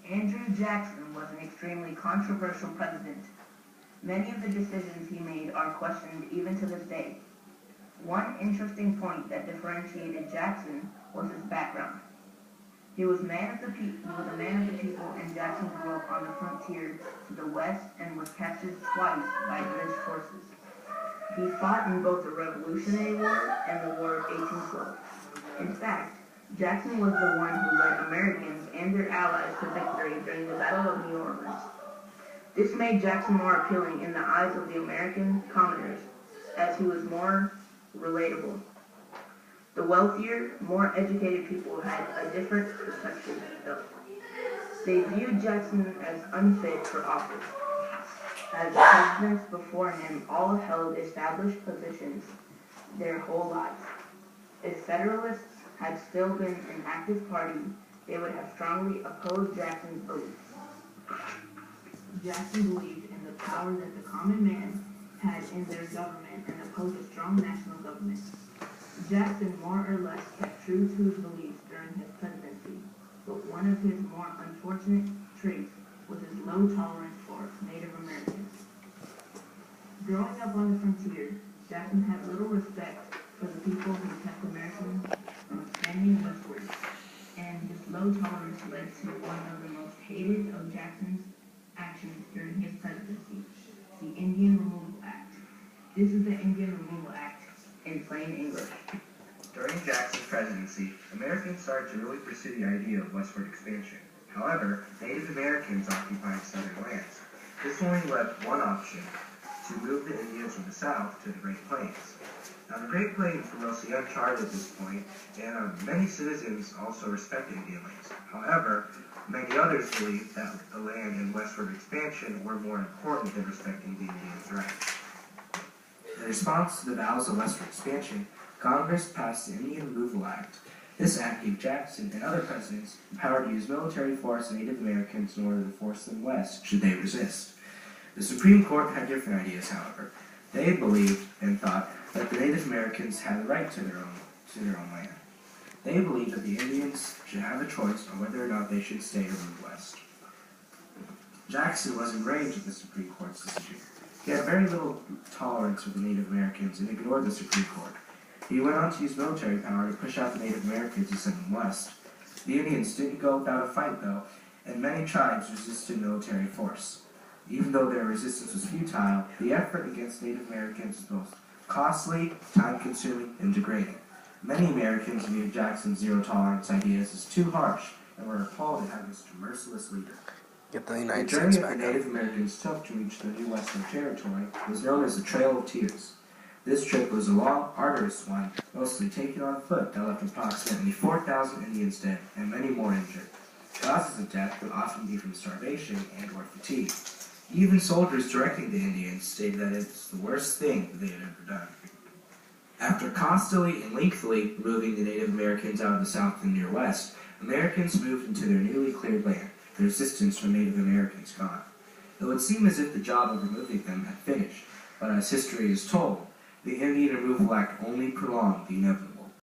Andrew Jackson was an extremely controversial president. Many of the decisions he made are questioned even to this day. One interesting point that differentiated Jackson was his background. He was a man of the people, and Jackson grew up on the frontier to the west and was captured twice by British forces. He fought in both the Revolutionary War and the War of 1812. In fact, Jackson was the one who led Americans and their allies to victory during the Battle of New Orleans. This made Jackson more appealing in the eyes of the American commoners, as he was more relatable. The wealthier, more educated people had a different perception, though. They viewed Jackson as unfit for office, as the presidents before him all held established positions their whole lives. If Federalists had still been an active party, they would have strongly opposed Jackson's beliefs. Jackson believed in the power that the common man had in their government and opposed a strong national government. Jackson more or less kept true to his beliefs during his presidency, but one of his more unfortunate traits was his low tolerance for Native Americans. Growing up on the frontier, Jackson had little respect for the people who kept Americans from expanding westward, and his low tolerance led to one of the most hated of Jackson's actions during his presidency, the Indian Removal Act. This is the Indian Removal Act in plain English. During Jackson's presidency, Americans started to really pursue the idea of westward expansion. However, Native Americans occupied southern lands. This only left one option: to move the Indians from the south to the Great Plains. Now, the Great Plains were mostly uncharted at this point, and many citizens also respected Indian lands. However, many others believed that the land and westward expansion were more important than respecting the Indians' rights. In response to the vows of westward expansion, Congress passed the Indian Removal Act. This act gave Jackson and other presidents the power to use military force on Native Americans in order to force them west should they resist. The Supreme Court had different ideas, however. They believed and thought that the Native Americans had the right to their own land. They believed that the Indians should have a choice on whether or not they should stay or move west. Jackson was enraged at the Supreme Court's decision. He had very little tolerance for the Native Americans and ignored the Supreme Court. He went on to use military power to push out the Native Americans and send them west. The Indians didn't go without a fight, though, and many tribes resisted military force. Even though their resistance was futile, the effort against Native Americans was both costly, time-consuming, and degrading. Many Americans viewed Jackson's zero-tolerance ideas as too harsh and were appalled at having such a merciless leader. Get the The United journey States that the back Native up. Americans took to reach the new Western Territory was known as the Trail of Tears. This trip was a long, arduous one, mostly taken on foot, that left approximately 4,000 Indians dead and many more injured. Causes of death would often be from starvation and or fatigue. Even soldiers directing the Indians stated that it's the worst thing that they had ever done. After constantly and lengthily removing the Native Americans out of the South and near West, Americans moved into their newly cleared land, the resistance from Native Americans gone. It would seem as if the job of removing them had finished, but as history is told, the Indian Removal Act only prolonged the inevitable.